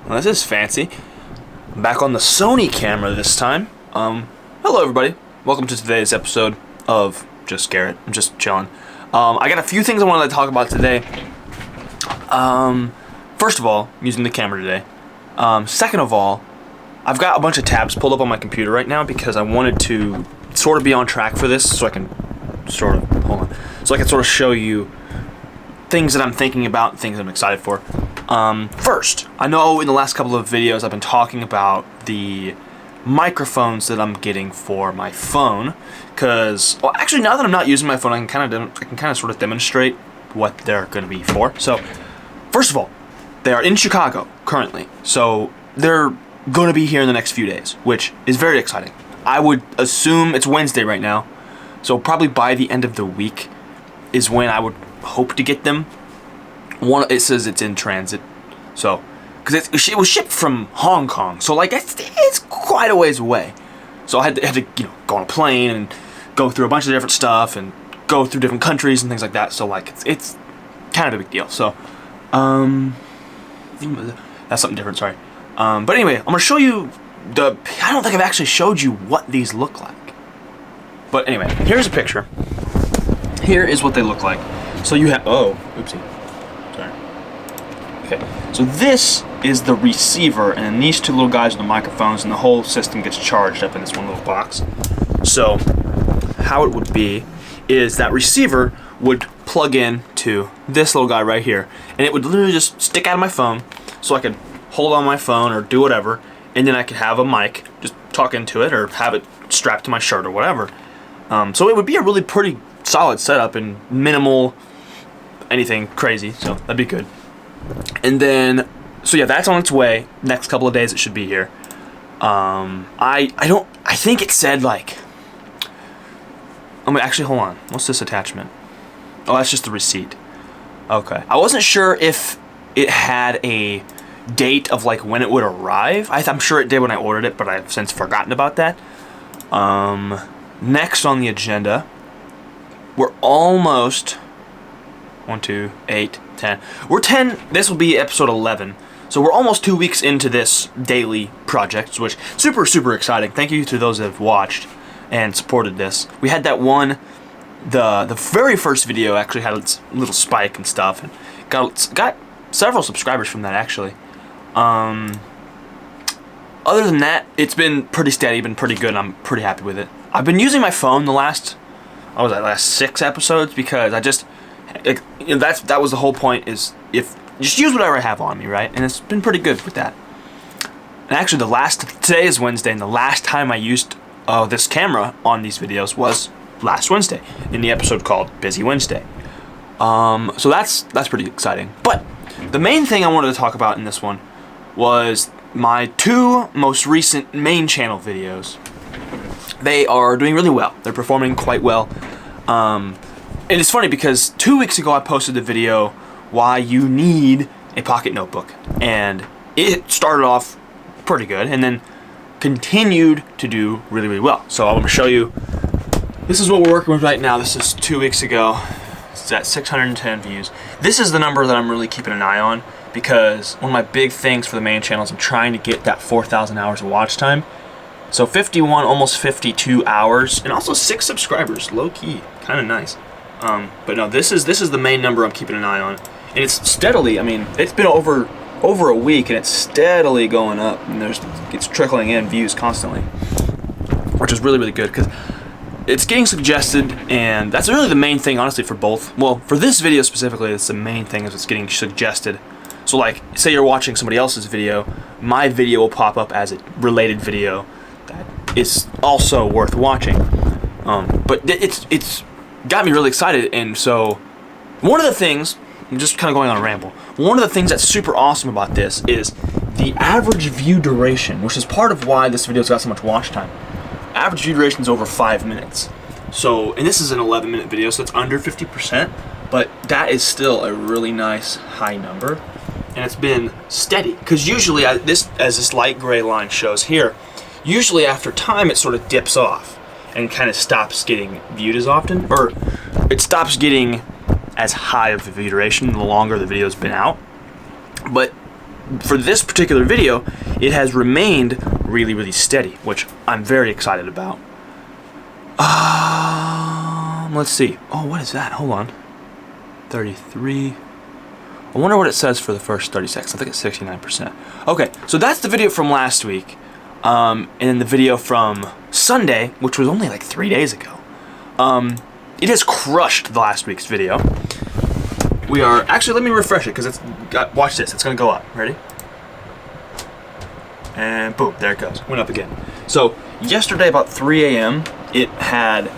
Well, this is fancy. I'm back on the Sony camera this time. Hello everybody. Welcome to today's episode of Just Garrett. I'm just chilling. I got a few things I wanted to talk about today. First of all, I'm using the camera today. Second of all, I've got a bunch of tabs pulled up on my computer right now because I wanted to sort of be on track for this so I can sort of show you things that I'm thinking about, things I'm excited for. First, I know in the last couple of videos I've been talking about the microphones that I'm getting for my phone, because, well, actually now that I'm not using my phone, I can kind of sort of demonstrate what they're going to be for. So, first of all, they are in Chicago currently, so they're going to be here in the next few days, which is very exciting. I would assume it's Wednesday right now, so probably by the end of the week is when I would hope to get them. It says it's in transit, so because it was shipped from Hong Kong, so like it's quite a ways away. So I had to go on a plane and go through a bunch of different stuff and go through different countries and things like that. So like it's kind of a big deal. So that's something different. Sorry. But anyway, I'm gonna show you I don't think I've actually showed you what these look like. But anyway, here's a picture. Here is what they look like. So you have, oopsie, sorry. Okay, so this is the receiver, and then these two little guys are the microphones, and the whole system gets charged up in this one little box. So how it would be is that receiver would plug in to this little guy right here, and it would literally just stick out of my phone, so I could hold on my phone or do whatever, and then I could have a mic, just talk into it, or have it strapped to my shirt or whatever. So it would be a really pretty solid setup and minimal anything crazy, so that'd be good. And then, so yeah, that's on its way. Next couple of days it should be here. I think it said like, actually hold on, what's this attachment? Oh, that's just the receipt. Okay, I wasn't sure if it had a date of like when it would arrive. I'm sure it did when I ordered it, but I've since forgotten about that. Next on the agenda, we're almost 1, 2, 8, 10. We're 10. This will be episode 11. So we're almost 2 weeks into this daily project, which super exciting. Thank you to those that have watched and supported this. We had that one, the very first video actually had its little spike and stuff, and got several subscribers from that actually. Other than that, it's been pretty steady, been pretty good, and I'm pretty happy with it. I've been using my phone the last 6 episodes because I just, that was the whole point, is just use whatever I have on me, right? And it's been pretty good with that. And actually today is Wednesday, and the last time I used this camera on these videos was last Wednesday in the episode called Busy Wednesday. So that's pretty exciting. But the main thing I wanted to talk about in this one was my 2 most recent main channel videos. They are doing really well. They're performing quite well. And it's funny because 2 weeks ago I posted the video why you need a pocket notebook, and it started off pretty good and then continued to do really well. So I'm going to show you, this is what we're working with right now. This is 2 weeks ago. It's at 610 views. This is the number that I'm really keeping an eye on, because one of my big things for the main channel is I'm trying to get that 4,000 hours of watch time. So 51, almost 52 hours, and also 6 subscribers, low key, kind of nice. But no, this is the main number I'm keeping an eye on, and it's steadily. I mean, it's been over a week, and it's steadily going up, and it's trickling in views constantly, which is really good because it's getting suggested, and that's really the main thing, honestly, for both. Well, for this video specifically, it's the main thing is it's getting suggested. So like, say you're watching somebody else's video, my video will pop up as a related video that is also worth watching. But it's got me really excited, and so one of the things, I'm just kind of going on a ramble, one of the things that's super awesome about this is the average view duration, which is part of why this video's got so much watch time. Average view duration is over 5 minutes. So, and this is an 11-minute video, so it's under 50%, but that is still a really nice high number, and it's been steady. Because usually, as this light gray line shows here, usually after time it sort of dips off and kind of stops getting viewed as often, or it stops getting as high of a view duration the longer the video's been out. But for this particular video, it has remained really, really steady, which I'm very excited about. Let's see. Oh, what is that? Hold on. 33. I wonder what it says for the first 30 seconds. I think it's 69%. Okay, so that's the video from last week. And then the video from Sunday, which was only like 3 days ago. It has crushed the last week's video. We are, actually, let me refresh it, because watch this, it's gonna go up. Ready? And boom, there it goes. Went up again. So, yesterday about 3 a.m., it had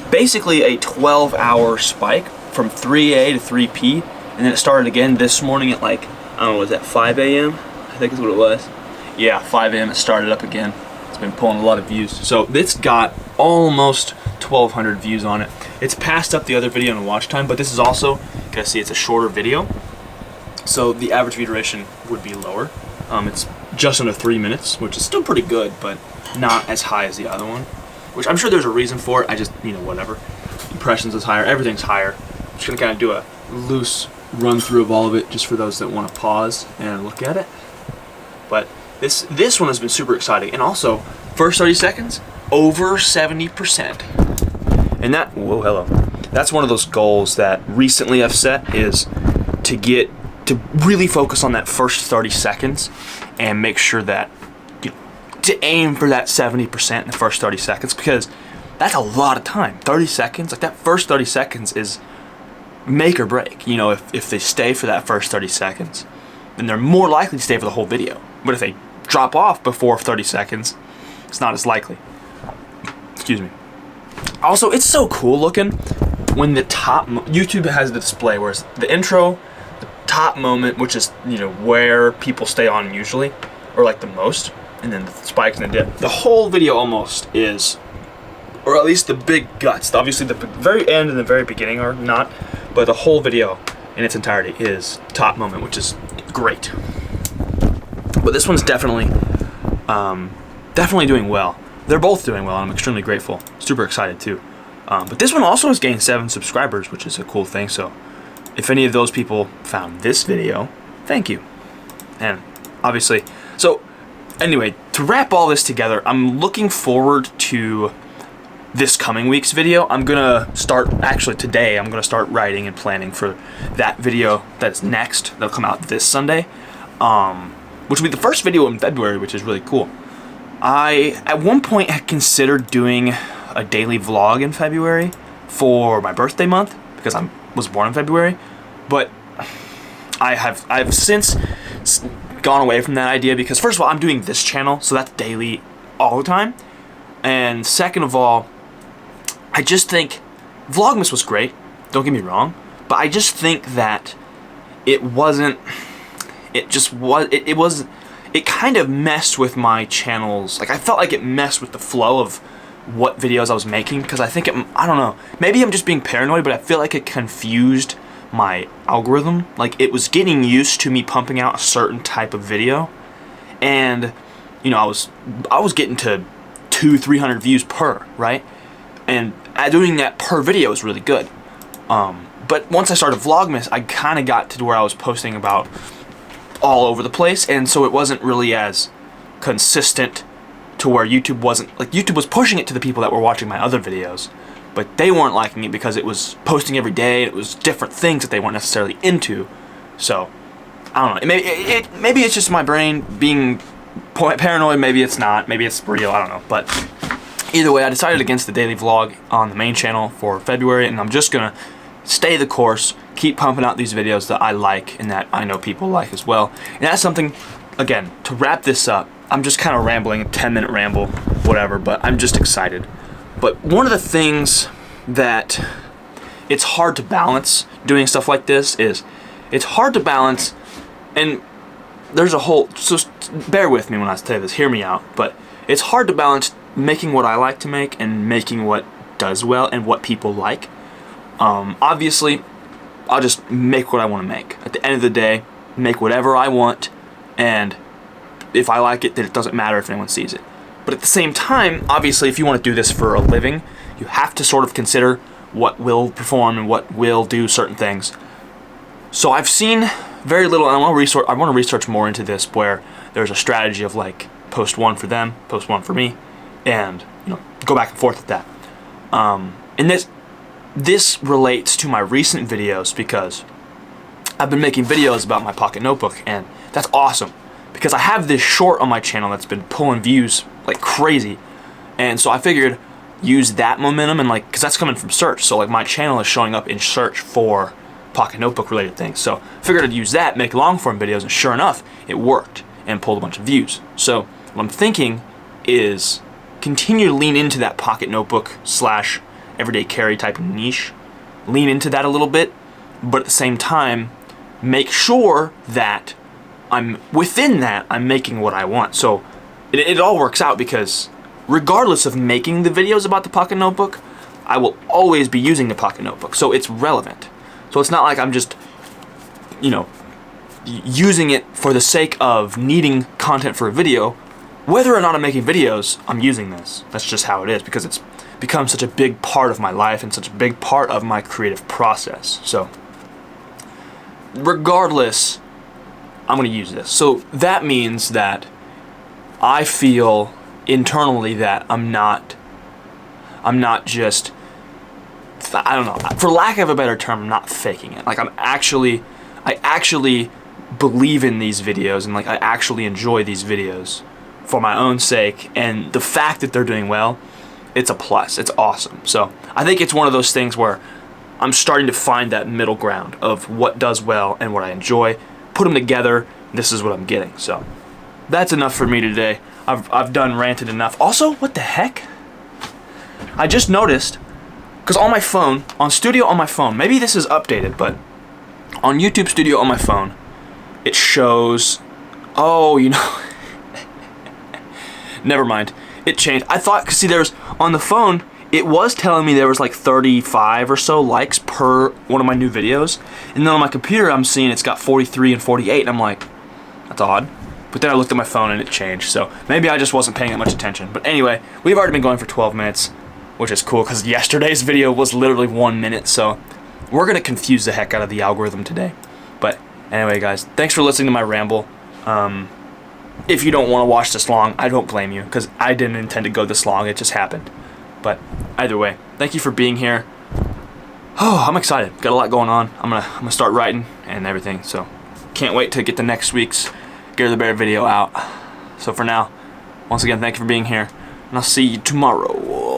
basically a 12-hour spike from 3A to 3P, and then it started again this morning at like, I don't know, was that 5 a.m.? I think is what it was. Yeah, 5 a.m. it started up again. It's been pulling a lot of views. So it's got almost 1,200 views on it. It's passed up the other video in watch time, but this is also, you can see it's a shorter video. So the average view duration would be lower. It's just under 3 minutes, which is still pretty good, but not as high as the other one. Which I'm sure there's a reason for it. I just, whatever. Impressions is higher, everything's higher. I'm just gonna kind of do a loose run through of all of it just for those that want to pause and look at it. But this one has been super exciting, and also first 30 seconds over 70%. And that, whoa, hello. That's one of those goals that recently I've set, is to really focus on that first 30 seconds and make sure that to aim for that 70% in the first 30 seconds, because that's a lot of time. 30 seconds, like that first 30 seconds is make or break. If they stay for that first 30 seconds, then they're more likely to stay for the whole video. But if they drop off before 30 seconds, it's not as likely. Excuse me. Also, it's so cool looking when the top, YouTube has the display where it's the intro, the top moment, which is, where people stay on usually, or like the most, and then the spikes and the dip. The whole video almost is, or at least the big guts. Obviously the very end and the very beginning are not, but the whole video in its entirety is top moment, which is great. But this one's definitely doing well. They're both doing well, and I'm extremely grateful. Super excited too. But this one also has gained 7 subscribers, which is a cool thing. So if any of those people found this video, thank you. And obviously, so anyway, to wrap all this together, I'm looking forward to this coming week's video. I'm gonna start, actually today, I'm gonna start writing and planning for that video that's next. That'll come out this Sunday, which will be the first video in February, which is really cool. I, at one point, had considered doing a daily vlog in February for my birthday month, because I was born in February, but I've since gone away from that idea, because first of all, I'm doing this channel, so that's daily all the time, and second of all, I just think Vlogmas was great, don't get me wrong, but I just think that it kind of messed with my channel's, like I felt like it messed with the flow of what videos I was making, because I think I don't know, maybe I'm just being paranoid, but I feel like it confused my algorithm. Like it was getting used to me pumping out a certain type of video, and I was getting to 200-300 views per, right? And doing that per video is really good. But once I started Vlogmas, I kind of got to where I was posting about all over the place, and so it wasn't really as consistent to where YouTube wasn't, like YouTube was pushing it to the people that were watching my other videos, but they weren't liking it because it was posting every day, and it was different things that they weren't necessarily into. So I don't know, maybe it's just my brain being paranoid, maybe it's not, maybe it's real, I don't know. But either way, I decided against the daily vlog on the main channel for February, and I'm just gonna stay the course, keep pumping out these videos that I like and that I know people like as well. And that's something, again, to wrap this up, I'm just kind of rambling, a 10-minute ramble, whatever, but I'm just excited. But one of the things that it's hard to balance doing stuff like this is, it's hard to balance, and there's a whole, so bear with me when I say this, hear me out, but it's hard to balance making what I like to make and making what does well and what people like. Obviously, I'll just make what I want to make. At the end of the day, make whatever I want, and if I like it, then it doesn't matter if anyone sees it. But at the same time, obviously, if you want to do this for a living, you have to sort of consider what will perform and what will do certain things. So I've seen very little, and I want to research more into this, where there's a strategy of like post one for them, post one for me, and go back and forth with that. And this relates to my recent videos because I've been making videos about my pocket notebook, and that's awesome because I have this short on my channel that's been pulling views like crazy, and so I figured use that momentum and like, because that's coming from search, so like my channel is showing up in search for pocket notebook related things, so I figured I'd use that, make long form videos, and sure enough it worked and pulled a bunch of views. So what I'm thinking is continue to lean into that pocket notebook slash everyday carry type of niche, lean into that a little bit, but at the same time make sure that I'm within that, I'm making what I want. So it all works out because regardless of making the videos about the pocket notebook, I will always be using the pocket notebook, so it's relevant. So it's not like I'm just using it for the sake of needing content for a video. Whether or not I'm making videos, I'm using this. That's just how it is because it's become such a big part of my life and such a big part of my creative process. So regardless, I'm going to use this. So that means that I feel internally that I'm not just, I don't know, for lack of a better term, I'm not faking it. Like I actually believe in these videos, and like I actually enjoy these videos for my own sake, and the fact that they're doing well, it's a plus. It's awesome. So I think it's one of those things where I'm starting to find that middle ground of what does well and what I enjoy, put them together, this is what I'm getting. So that's enough for me today. I've done ranted enough. Also, what the heck? I just noticed, because on my phone, on Studio on my phone, maybe this is updated, but on YouTube Studio on my phone, it shows, never mind. It changed. I thought, see, there's, on the phone, it was telling me there was like 35 or so likes per one of my new videos. And then on my computer, I'm seeing it's got 43 and 48, and I'm like, that's odd. But then I looked at my phone and it changed. So maybe I just wasn't paying that much attention. But anyway, we've already been going for 12 minutes, which is cool because yesterday's video was literally 1 minute. So we're going to confuse the heck out of the algorithm today. But anyway, guys, thanks for listening to my ramble. If you don't want to watch this long, I don't blame you because I didn't intend to go this long. It just happened. But either way, thank you for being here. Oh, I'm excited. Got a lot going on. I'm gonna start writing and everything. So can't wait to get the next week's Garrett the Bear video out. So for now, once again, thank you for being here, and I'll see you tomorrow.